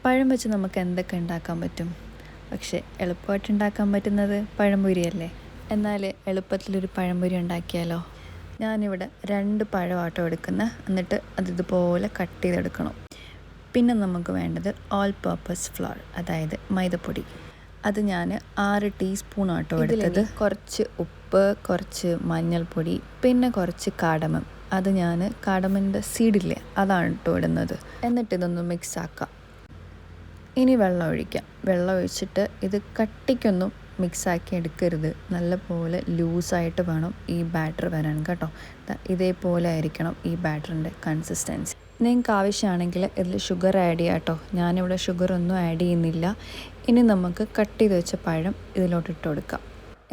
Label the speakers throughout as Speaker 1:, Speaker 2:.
Speaker 1: പഴം വെച്ച് നമുക്ക് എന്തൊക്കെ ഉണ്ടാക്കാൻ പറ്റും? പക്ഷേ എളുപ്പമായിട്ട് ഉണ്ടാക്കാൻ പറ്റുന്നത് പഴംപൊരിയല്ലേ. എന്നാൽ എളുപ്പത്തിലൊരു പഴംപൊരി ഉണ്ടാക്കിയാലോ? ഞാനിവിടെ 2 പഴമാട്ടോ എടുക്കുന്നത്. എന്നിട്ട് ഇതുപോലെ കട്ട് ചെയ്തെടുക്കണം. പിന്നെ നമുക്ക് വേണ്ടത് ഓൾ പർപ്പസ് ഫ്ലോർ, അതായത് മൈദപ്പൊടി. അത് ഞാൻ 6 ടീസ്പൂൺ ആട്ടോ എടുത്തത്. കുറച്ച് ഉപ്പ്, കുറച്ച് മഞ്ഞൾപ്പൊടി, പിന്നെ കുറച്ച് കാടമം. അത് ഞാൻ കാടമൻ്റെ സീഡില്ലേ, അതാണ് കേട്ടോ ഇടുന്നത്. എന്നിട്ട് ഇതൊന്ന് മിക്സ് ആക്കാം. ഇനി വെള്ളം ഒഴിക്കാം. വെള്ളം ഒഴിച്ചിട്ട് ഇത് കട്ടിക്കൊന്നും മിക്സാക്കി എടുക്കരുത്. നല്ലപോലെ ലൂസായിട്ട് വേണം ഈ ബാറ്റർ വരാൻ കേട്ടോ. ഇതേപോലെ ആയിരിക്കണം ഈ ബാറ്ററിൻ്റെ കൺസിസ്റ്റൻസി. നിങ്ങൾക്ക് ആവശ്യമാണെങ്കിൽ ഇതിൽ ഷുഗർ ആഡ് ചെയ്യാം കേട്ടോ. ഞാനിവിടെ ഷുഗറൊന്നും ആഡ് ചെയ്യുന്നില്ല. ഇനി നമുക്ക് കട്ട് ചെയ്ത് വെച്ച പഴം ഇതിലോട്ട് ഇട്ട് കൊടുക്കാം.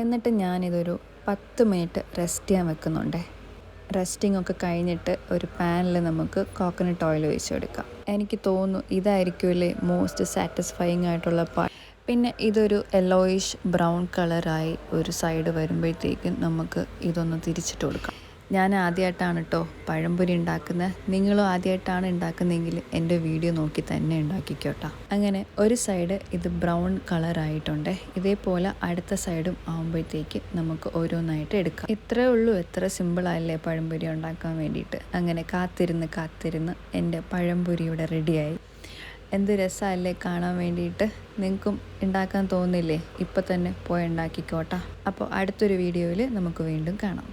Speaker 1: എന്നിട്ട് ഞാനിതൊരു 10 മിനിറ്റ് റെസ്റ്റ് ചെയ്യാൻ വെക്കുന്നുണ്ടേ. റെസ്റ്റിംഗ് ഒക്കെ കഴിഞ്ഞിട്ട് ഒരു പാനിൽ നമുക്ക് കോക്കനട്ട് ഓയിൽ ഒഴിച്ച് കൊടുക്കാം. എനിക്ക് തോന്നുന്നു ഇതായിരിക്കുമല്ലേ മോസ്റ്റ് സാറ്റിസ്ഫൈയിങ് ആയിട്ടുള്ള പിന്നെ ഇതൊരു യെല്ലോയിഷ് ബ്രൗൺ കളറായി ഒരു സൈഡ് വരുമ്പോഴത്തേക്കും നമുക്ക് ഇതൊന്ന് തിരിച്ചിട്ട് കൊടുക്കാം. ഞാൻ ആദ്യമായിട്ടാണ് കേട്ടോ പഴംപൊരി ഉണ്ടാക്കുന്നത്. നിങ്ങളും ആദ്യമായിട്ടാണ് ഉണ്ടാക്കുന്നതെങ്കിൽ എൻ്റെ വീഡിയോ നോക്കി തന്നെ ഉണ്ടാക്കിക്കോട്ടോ. അങ്ങനെ ഒരു സൈഡ് ഇത് ബ്രൗൺ കളറായിട്ടുണ്ട്. ഇതേപോലെ അടുത്ത സൈഡും ആകുമ്പോഴത്തേക്ക് നമുക്ക് ഓരോന്നായിട്ട് എടുക്കാം. ഇത്രയേ ഉള്ളൂ. എത്ര സിമ്പിളല്ലേ പഴംപൊരി ഉണ്ടാക്കാൻ വേണ്ടിയിട്ട്. അങ്ങനെ കാത്തിരുന്ന് എൻ്റെ പഴംപൊരി ഇവിടെ റെഡിയായി. എന്ത് രസമല്ലേ കാണാൻ വേണ്ടിയിട്ട്. നിങ്ങൾക്കും ഉണ്ടാക്കാൻ തോന്നില്ലേ? ഇപ്പം തന്നെ പോയി ഉണ്ടാക്കിക്കോട്ടാ. അപ്പോൾ അടുത്തൊരു വീഡിയോയിൽ നമുക്ക് വീണ്ടും കാണാം.